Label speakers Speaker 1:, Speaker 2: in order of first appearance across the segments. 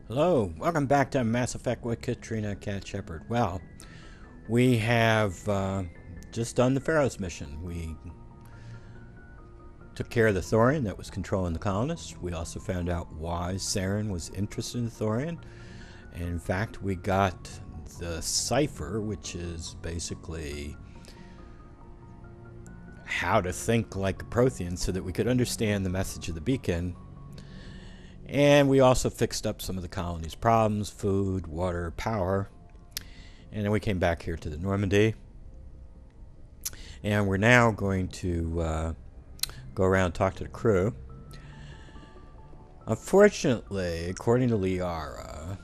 Speaker 1: Hello, welcome back to Mass Effect with Kat Shepard. Well, we have just done the Feros mission. We took care of the Thorian that was controlling the colonists. We also found out why Saren was interested in the Thorian. And in fact, we got the cipher, which is basically how to think like a Prothean so that we could understand the message of the beacon. And we also fixed up some of the colony's problems: food, water, power. And then we came back here to the Normandy. And we're now going to go around and talk to the crew. Unfortunately, according to Liara,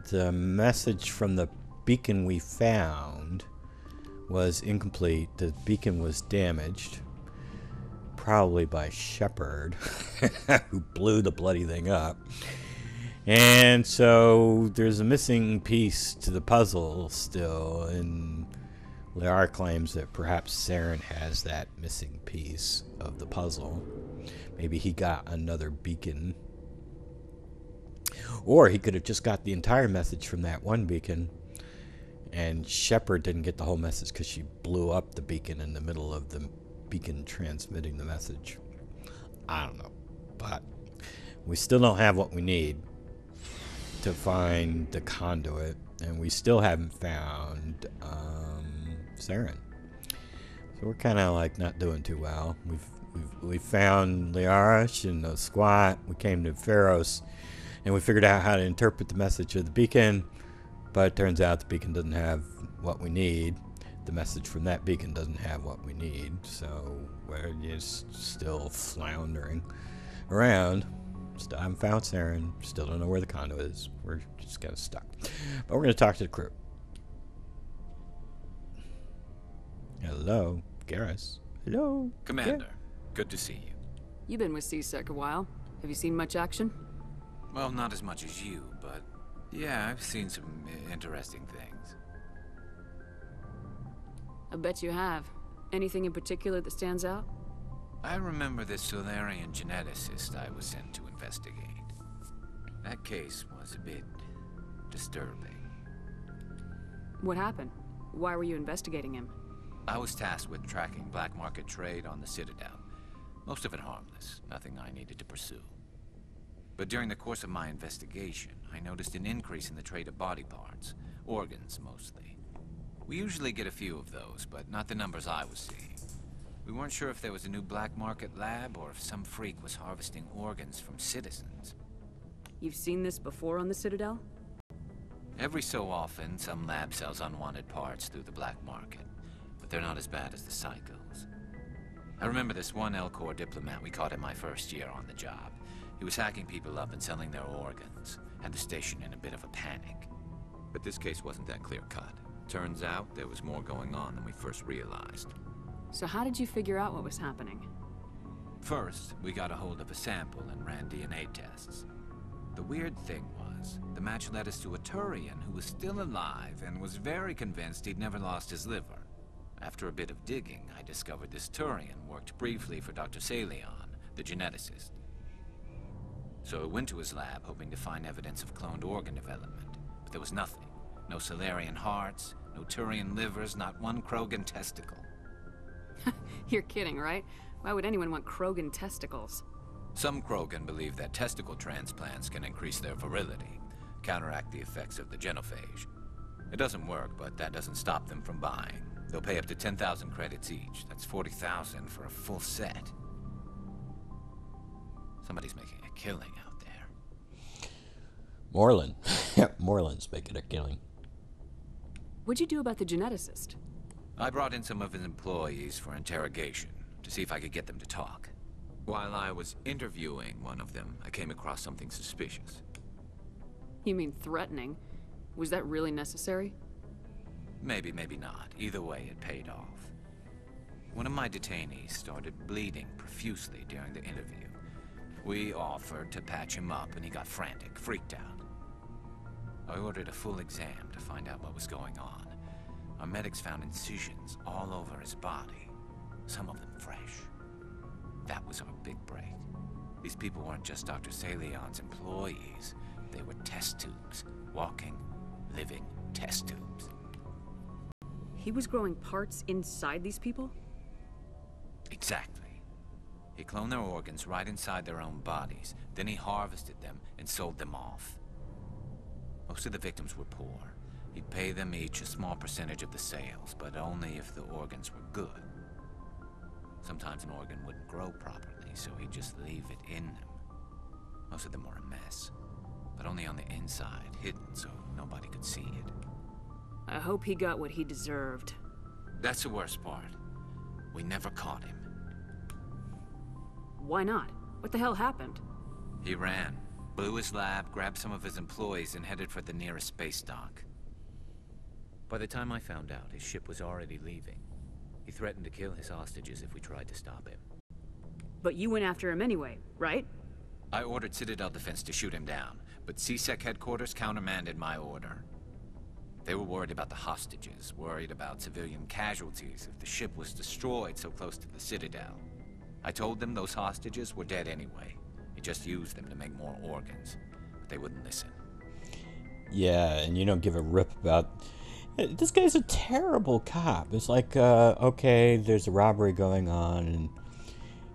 Speaker 1: the message from the beacon we found was incomplete. The beacon was damaged. Probably by Shepard, who blew the bloody thing up. And so there's a missing piece to the puzzle still, and Liara claims that perhaps Saren has that missing piece of the puzzle. Maybe he got another beacon. Or he could have just got the entire message from that one beacon, and Shepard didn't get the whole message because she blew up the beacon in the middle of the beacon transmitting the message. I don't know, but we still don't have what we need to find the conduit, and we still haven't found Saren. So we're kind of like not doing too well. We found Liara in the squat. We came to Feros, and we figured out how to interpret the message of the beacon, but it turns out the beacon doesn't have what we need. The message from that beacon doesn't have what we need, so we're just still floundering around. Still haven't found Saren. Still don't know where the conduit is. We're just kind of stuck. But we're going to talk to the crew. Hello, Garrus. Hello,
Speaker 2: Commander. Good to see you.
Speaker 3: You've been with CSEC a while. Have you seen much action?
Speaker 2: Well, not as much as you, but yeah, I've seen some interesting things.
Speaker 3: I bet you have. Anything in particular that stands out?
Speaker 2: I remember this Solarian geneticist I was sent to investigate. That case was a bit disturbing.
Speaker 3: What happened? Why were you investigating him?
Speaker 2: I was tasked with tracking black market trade on the Citadel. Most of it harmless, nothing I needed to pursue. But during the course of my investigation, I noticed an increase in the trade of body parts, organs mostly. We usually get a few of those, but not the numbers I was seeing. We weren't sure if there was a new black market lab or if some freak was harvesting organs from citizens.
Speaker 3: You've seen this before on the Citadel?
Speaker 2: Every so often, some lab sells unwanted parts through the black market, but they're not as bad as the psychos. I remember this one L-Corps diplomat we caught in my first year on the job. He was hacking people up and selling their organs, had the station in a bit of a panic. But this case wasn't that clear-cut. Turns out there was more going on than we first realized.
Speaker 3: So how did you figure out what was happening?
Speaker 2: First, we got a hold of a sample and ran DNA tests. The weird thing was, the match led us to a Turian who was still alive and was very convinced he'd never lost his liver. After a bit of digging, I discovered this Turian worked briefly for Dr. Salion, the geneticist. So I went to his lab hoping to find evidence of cloned organ development, but there was nothing. No Solarian hearts, no Turian livers, not one Krogan testicle.
Speaker 3: You're kidding, right? Why would anyone want Krogan testicles?
Speaker 2: Some Krogan believe that testicle transplants can increase their virility, counteract the effects of the genophage. It doesn't work, but that doesn't stop them from buying. They'll pay up to 10,000 credits each. That's 40,000 for a full set. Somebody's making a killing out there.
Speaker 1: Moreland. Moreland's making a killing.
Speaker 3: What'd you do about the geneticist?
Speaker 2: I brought in some of his employees for interrogation, to see if I could get them to talk. While I was interviewing one of them, I came across something suspicious.
Speaker 3: You mean threatening? Was that really necessary?
Speaker 2: Maybe, maybe not. Either way, it paid off. One of my detainees started bleeding profusely during the interview. We offered to patch him up, and he got frantic, freaked out. I ordered a full exam to find out what was going on. Our medics found incisions all over his body, some of them fresh. That was our big break. These people weren't just Dr. Salion's employees. They were test tubes. Walking, living test tubes.
Speaker 3: He was growing parts inside these people?
Speaker 2: Exactly. He cloned their organs right inside their own bodies. Then he harvested them and sold them off. Most of the victims were poor. He'd pay them each a small percentage of the sales, but only if the organs were good. Sometimes an organ wouldn't grow properly, so he'd just leave it in them. Most of them were a mess, but only on the inside, hidden so nobody could see it.
Speaker 3: I hope he got what he deserved.
Speaker 2: That's the worst part. We never caught him.
Speaker 3: Why not? What the hell happened?
Speaker 2: He ran, blew his lab, grabbed some of his employees, and headed for the nearest space dock. By the time I found out, his ship was already leaving. He threatened to kill his hostages if we tried to stop him.
Speaker 3: But you went after him anyway, right?
Speaker 2: I ordered Citadel Defense to shoot him down, but CSEC headquarters countermanded my order. They were worried about the hostages, worried about civilian casualties if the ship was destroyed so close to the Citadel. I told them those hostages were dead anyway. He just used them to make more organs, but they wouldn't listen.
Speaker 1: Yeah, and you don't give a rip about... This guy's a terrible cop. It's like, okay, there's a robbery going on and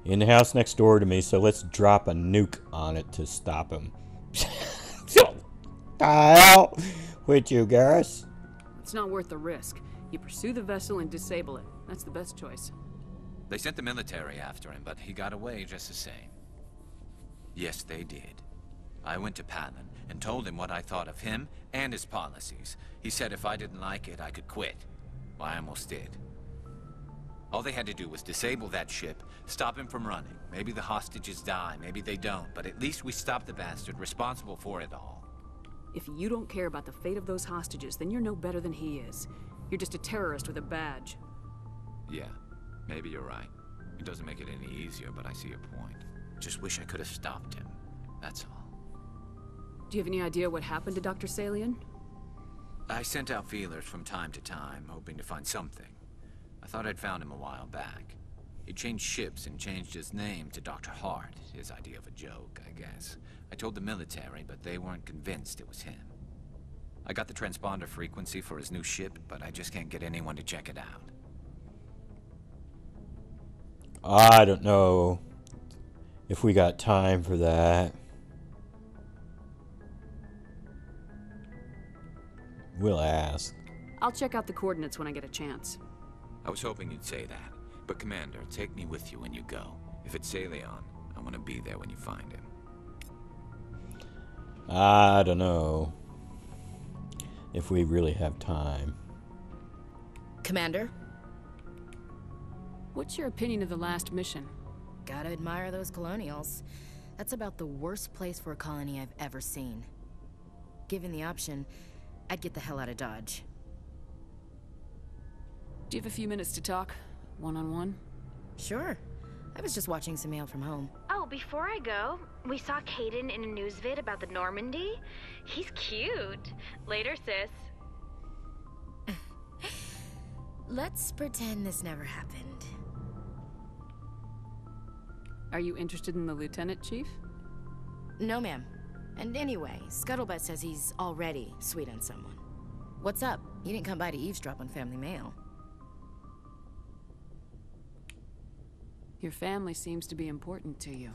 Speaker 1: in the house next door to me, so let's drop a nuke on it to stop him. The hell with you, Garrus?
Speaker 3: It's not worth the risk. You pursue the vessel and disable it. That's the best choice.
Speaker 2: They sent the military after him, but he got away just the same. Yes, they did. I went to Palin and told him what I thought of him and his policies. He said if I didn't like it, I could quit. Well, I almost did. All they had to do was disable that ship, stop him from running. Maybe the hostages die, maybe they don't, but at least we stopped the bastard responsible for it all.
Speaker 3: If you don't care about the fate of those hostages, then you're no better than he is. You're just a terrorist with a badge.
Speaker 2: Yeah, maybe you're right. It doesn't make it any easier, but I see your point. Just wish I could have stopped him. That's all.
Speaker 3: Do you have any idea what happened to Dr. Salion?
Speaker 2: I sent out feelers from time to time, hoping to find something. I thought I'd found him a while back. He changed ships and changed his name to Dr. Hart, his idea of a joke, I guess. I told the military, but they weren't convinced it was him. I got the transponder frequency for his new ship, but I just can't get anyone to check it out.
Speaker 1: I don't know if we got time for that. We'll ask.
Speaker 3: I'll check out the coordinates when I get a chance.
Speaker 2: I was hoping you'd say that. But Commander, take me with you when you go. If it's Salion, I want to be there when you find him.
Speaker 1: I don't know if we really have time.
Speaker 4: Commander?
Speaker 3: What's your opinion of the last mission?
Speaker 4: Gotta admire those colonials. That's about the worst place for a colony I've ever seen. Given the option, I'd get the hell out of Dodge.
Speaker 3: Do you have a few minutes to talk? One-on-one?
Speaker 4: Sure. I was just watching some mail from home.
Speaker 5: Oh, before I go, we saw Caden in a news vid about the Normandy. He's cute. Later, sis.
Speaker 4: Let's pretend this never happened.
Speaker 3: Are you interested in the Lieutenant, Chief?
Speaker 4: No, ma'am. And anyway, Scuttlebutt says he's already sweet on someone. What's up? You didn't come by to eavesdrop on family mail.
Speaker 3: Your family seems to be important to you.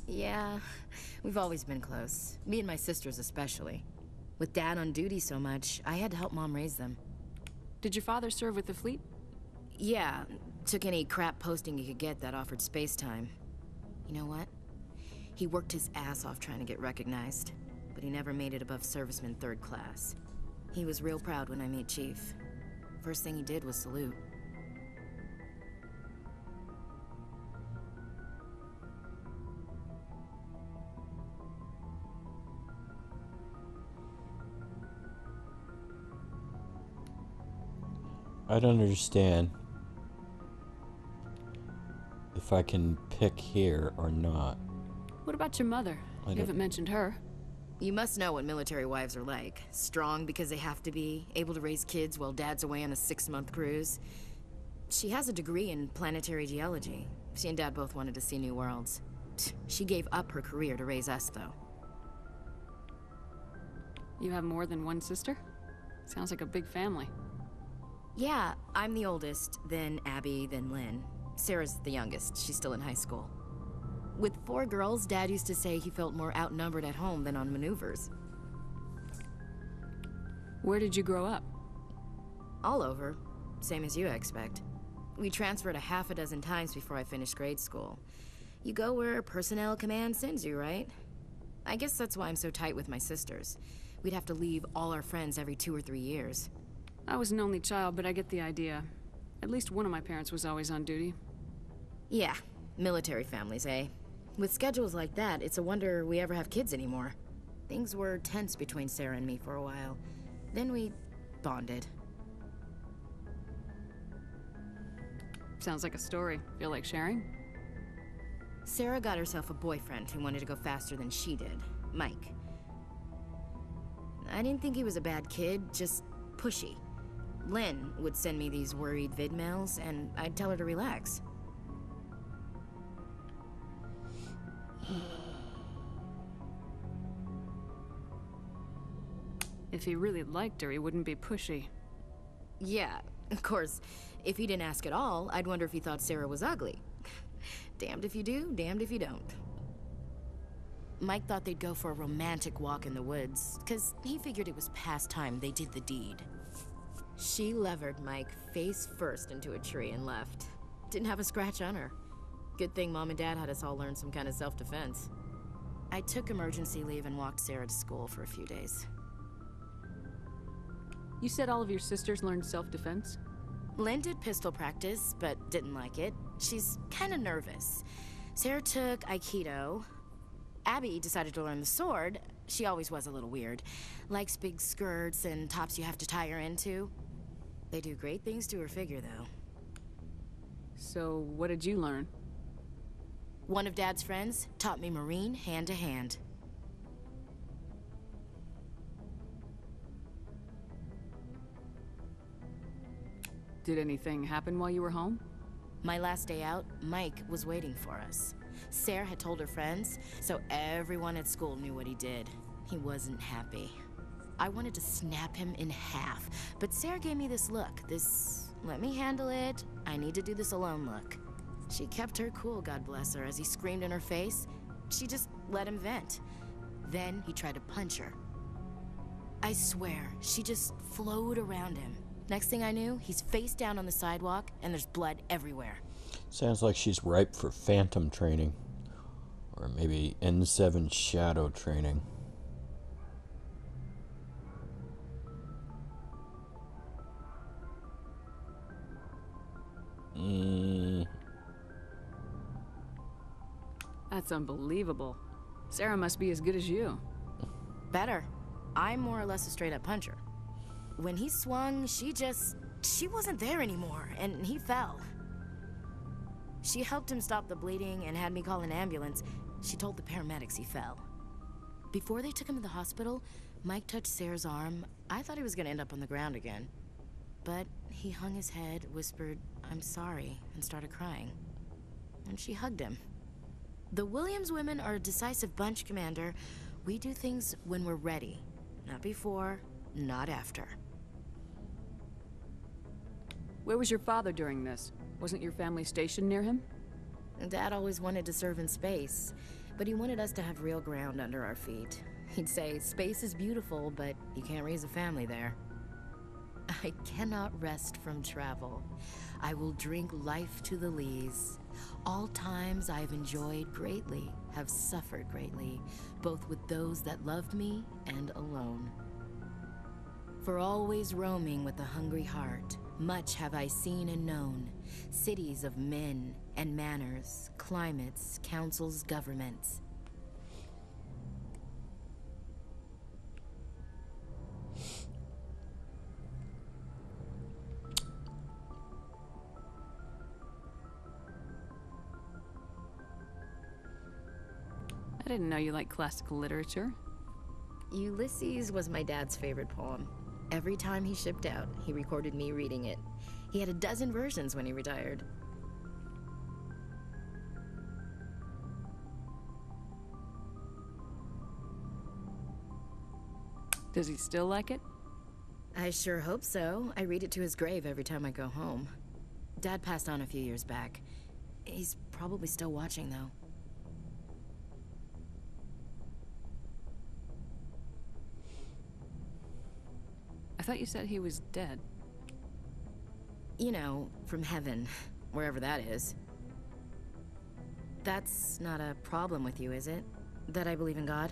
Speaker 4: Yeah, we've always been close. Me and my sisters especially. With Dad on duty so much, I had to help Mom raise them.
Speaker 3: Did your father serve with the fleet?
Speaker 4: Yeah, took any crap posting he could get that offered space time. You know what? He worked his ass off trying to get recognized, but he never made it above serviceman 3rd class. He was real proud when I met Chief. First thing he did was salute.
Speaker 1: I don't understand if I can pick here or not.
Speaker 3: What about your mother? You haven't mentioned her.
Speaker 4: You must know what military wives are like. Strong because they have to be, able to raise kids while Dad's away on a 6-month cruise. She has a degree in planetary geology. She and Dad both wanted to see new worlds. She gave up her career to raise us, though.
Speaker 3: You have more than one sister? Sounds like a big family.
Speaker 4: Yeah, I'm the oldest, then Abby, then Lynn. Sarah's the youngest. She's still in high school. With 4 girls, Dad used to say he felt more outnumbered at home than on maneuvers.
Speaker 3: Where did you grow up?
Speaker 4: All over. Same as you, I expect. We transferred a half a dozen times before I finished grade school. You go where personnel command sends you, right? I guess that's why I'm so tight with my sisters. We'd have to leave all our friends every 2 or 3 years.
Speaker 3: I was an only child, but I get the idea. At least one of my parents was always on duty.
Speaker 4: Yeah, military families, eh? With schedules like that, it's a wonder we ever have kids anymore. Things were tense between Sarah and me for a while. Then we bonded.
Speaker 3: Sounds like a story. Feel like sharing?
Speaker 4: Sarah got herself a boyfriend who wanted to go faster than she did, Mike. I didn't think he was a bad kid, just pushy. Lynn would send me these worried vid mails, and I'd tell her to relax.
Speaker 3: If he really liked her, he wouldn't be pushy.
Speaker 4: Yeah, of course. If he didn't ask at all, I'd wonder if he thought Sarah was ugly. Damned if you do, damned if you don't. Mike thought they'd go for a romantic walk in the woods, because he figured it was past time they did the deed. She levered Mike face first into a tree and left. Didn't have a scratch on her. Good thing Mom and Dad had us all learn some kind of self-defense. I took emergency leave and walked Sarah to school for a few days.
Speaker 3: You said all of your sisters learned self-defense?
Speaker 4: Lynn did pistol practice, but didn't like it. She's kind of nervous. Sarah took Aikido. Abby decided to learn the sword. She always was a little weird. Likes big skirts and tops you have to tie her into. They do great things to her figure, though.
Speaker 3: So, what did you learn?
Speaker 4: One of Dad's friends taught me Marine hand to hand.
Speaker 3: Did anything happen while you were home?
Speaker 4: My last day out, Mike was waiting for us. Sarah had told her friends, so everyone at school knew what he did. He wasn't happy. I wanted to snap him in half, but Sarah gave me this look, this let me handle it, I need to do this alone look. She kept her cool, God bless her, as he screamed in her face. She just let him vent. Then he tried to punch her. I swear, she just flowed around him. Next thing I knew, he's face down on the sidewalk, and there's blood everywhere.
Speaker 1: Sounds like she's ripe for Phantom training. Or maybe N7 Shadow training.
Speaker 3: That's unbelievable. Sarah must be as good as you.
Speaker 4: Better. I'm more or less a straight-up puncher. When he swung, she wasn't there anymore, and he fell. She helped him stop the bleeding and had me call an ambulance. She told the paramedics he fell. Before they took him to the hospital, Mike touched Sarah's arm. I thought he was gonna end up on the ground again. But he hung his head, whispered, "I'm sorry," and started crying. And she hugged him. The Williams women are a decisive bunch, Commander. We do things when we're ready. Not before, not after.
Speaker 3: Where was your father during this? Wasn't your family stationed near him?
Speaker 4: Dad always wanted to serve in space, but he wanted us to have real ground under our feet. He'd say, space is beautiful, but you can't raise a family there. I cannot rest from travel. I will drink life to the lees. All times I have enjoyed greatly, have suffered greatly, both with those that loved me and alone. For always roaming with a hungry heart, much have I seen and known, cities of men and manners, climates, councils, governments.
Speaker 3: I didn't know you liked classical literature.
Speaker 4: Ulysses was my dad's favorite poem. Every time he shipped out, he recorded me reading it. He had a dozen versions when he retired.
Speaker 3: Does he still like it?
Speaker 4: I sure hope so. I read it to his grave every time I go home. Dad passed on a few years back. He's probably still watching, though.
Speaker 3: I thought you said he was dead.
Speaker 4: You know, from heaven, wherever that is. That's not a problem with you, is it? That I believe in God?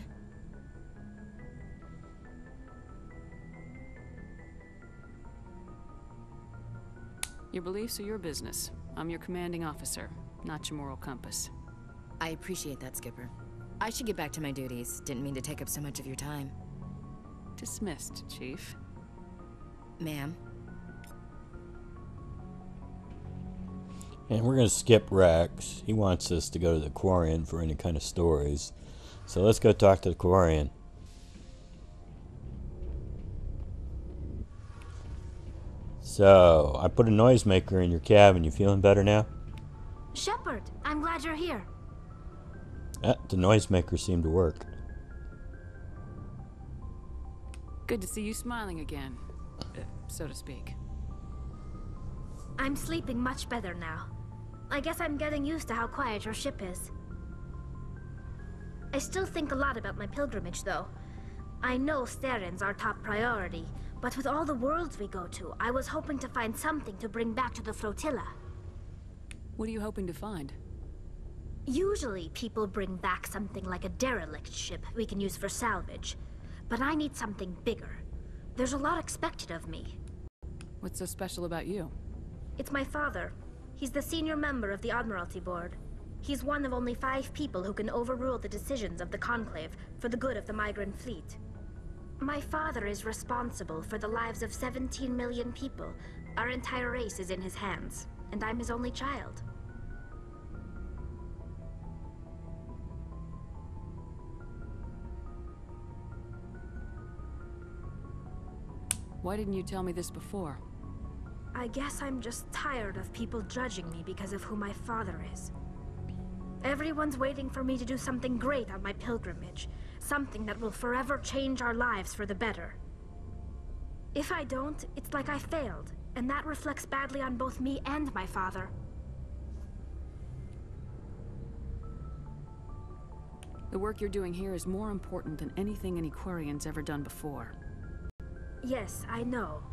Speaker 3: Your beliefs are your business. I'm your commanding officer, not your moral compass.
Speaker 4: I appreciate that, Skipper. I should get back to my duties. Didn't mean to take up so much of your time.
Speaker 3: Dismissed, Chief.
Speaker 4: Ma'am?
Speaker 1: And we're going to skip Rex. He wants us to go to the Quarian for any kind of stories. So let's go talk to the Quarian. So, I put a noisemaker in your cabin. You feeling better now?
Speaker 6: Shepard, I'm glad you're here.
Speaker 1: The noisemaker seemed to work.
Speaker 3: Good to see you smiling again, so to speak.
Speaker 6: I'm sleeping much better now. I guess I'm getting used to how quiet your ship is. I still think a lot about my pilgrimage, though. I know Steren's our top priority, but with all the worlds we go to, I was hoping to find something to bring back to the flotilla.
Speaker 3: What are you hoping to find?
Speaker 6: Usually, people bring back something like a derelict ship we can use for salvage. But I need something bigger. There's a lot expected of me.
Speaker 3: What's so special about you?
Speaker 6: It's my father. He's the senior member of the Admiralty Board. He's one of only 5 people who can overrule the decisions of the Conclave for the good of the migrant fleet. My father is responsible for the lives of 17 million people. Our entire race is in his hands, and I'm his only child.
Speaker 3: Why didn't you tell me this before?
Speaker 6: I guess I'm just tired of people judging me because of who my father is. Everyone's waiting for me to do something great on my pilgrimage. Something that will forever change our lives for the better. If I don't, it's like I failed, and that reflects badly on both me and my father.
Speaker 3: The work you're doing here is more important than anything any Quarian's ever done before.
Speaker 6: Yes, I know.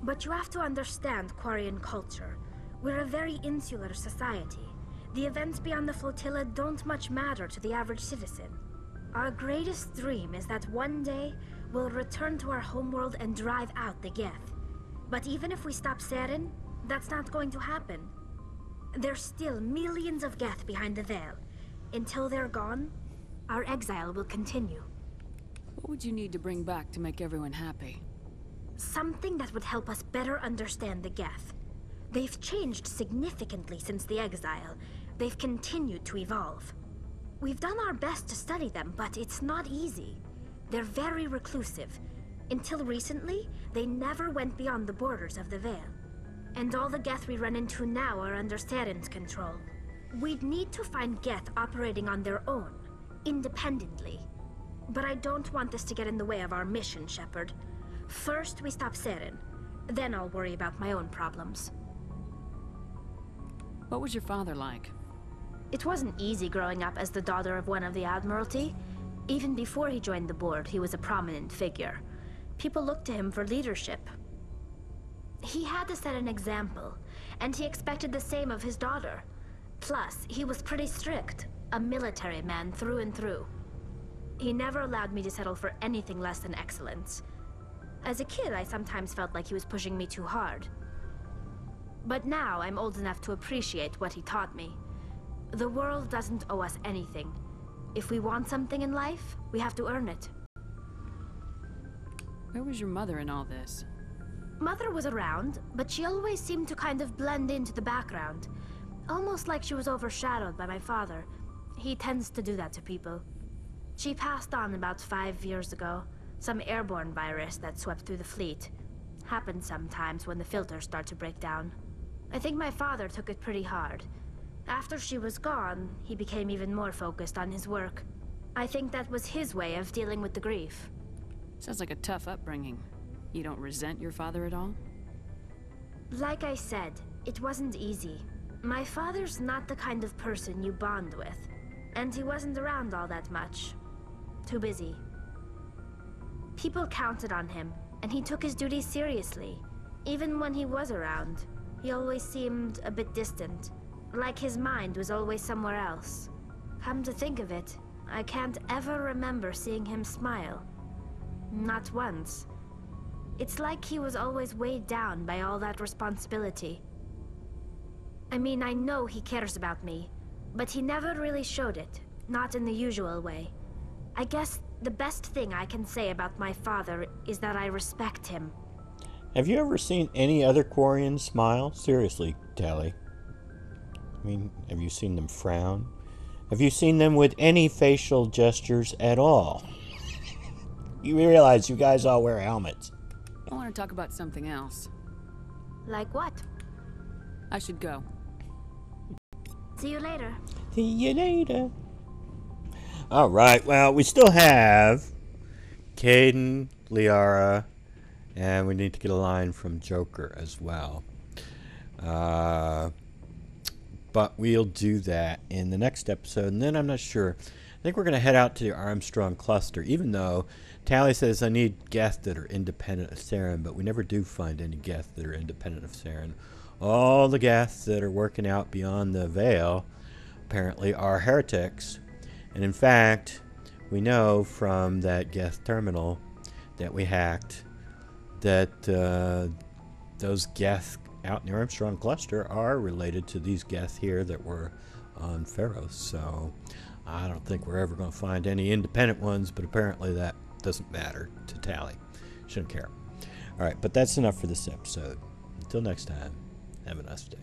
Speaker 6: But you have to understand Quarian culture. We're a very insular society. The events beyond the flotilla don't much matter to the average citizen. Our greatest dream is that one day we'll return to our homeworld and drive out the Geth. But even if we stop Seren, that's not going to happen. There's still millions of Geth behind the veil. Until they're gone, our exile will continue.
Speaker 3: What would you need to bring back to make everyone happy?
Speaker 6: Something that would help us better understand the Geth. They've changed significantly since the exile. They've continued to evolve. We've done our best to study them, but it's not easy. They're very reclusive. Until recently, they never went beyond the borders of the Veil. And all the Geth we run into now are under Seren's control. We'd need to find Geth operating on their own, independently. But I don't want this to get in the way of our mission, Shepard. First, we stop Seren. Then I'll worry about my own problems.
Speaker 3: What was your father like?
Speaker 6: It wasn't easy growing up as the daughter of one of the Admiralty. Even before he joined the board, he was a prominent figure. People looked to him for leadership. He had to set an example, and he expected the same of his daughter. Plus, he was pretty strict, a military man through and through. He never allowed me to settle for anything less than excellence. As a kid, I sometimes felt like he was pushing me too hard. But now I'm old enough to appreciate what he taught me. The world doesn't owe us anything. If we want something in life, we have to earn it.
Speaker 3: Where was your mother in all this?
Speaker 6: Mother was around, but she always seemed to kind of blend into the background. Almost like she was overshadowed by my father. He tends to do that to people. She passed on about 5 years ago. Some airborne virus that swept through the fleet. Happens sometimes when the filters start to break down. I think my father took it pretty hard. After she was gone, he became even more focused on his work. I think that was his way of dealing with the grief.
Speaker 3: Sounds like a tough upbringing. You don't resent your father at all?
Speaker 6: Like I said, it wasn't easy. My father's not the kind of person you bond with, and he wasn't around all that much. Too busy. People counted on him, and he took his duties seriously. Even when he was around, he always seemed a bit distant, like his mind was always somewhere else. Come to think of it, I can't ever remember seeing him smile. Not once. It's like he was always weighed down by all that responsibility. I mean, I know he cares about me, but he never really showed it, not in the usual way. I guess the best thing I can say about my father is that I respect him.
Speaker 1: Have you ever seen any other Quarians smile? Seriously, Tally. I mean, have you seen them frown? Have you seen them with any facial gestures at all? You realize you guys all wear helmets.
Speaker 3: I want to talk about something else.
Speaker 6: Like what?
Speaker 3: I should go.
Speaker 6: See you later.
Speaker 1: See you later. Alright, well, we still have Kaidan, Liara, and we need to get a line from Joker as well. But we'll do that in the next episode, and then I'm not sure. I think we're going to head out to the Armstrong cluster, even though Tally says I need Geth that are independent of Saren, but we never do find any Geth that are independent of Saren. All the Geths that are working out beyond the Veil apparently are heretics. And in fact, we know from that Geth terminal that we hacked that those Geth out in the Armstrong cluster are related to these Geth here that were on Feros. So I don't think we're ever going to find any independent ones, but apparently that doesn't matter to Tally. Shouldn't care. Alright, but that's enough for this episode. Until next time, have a nice day.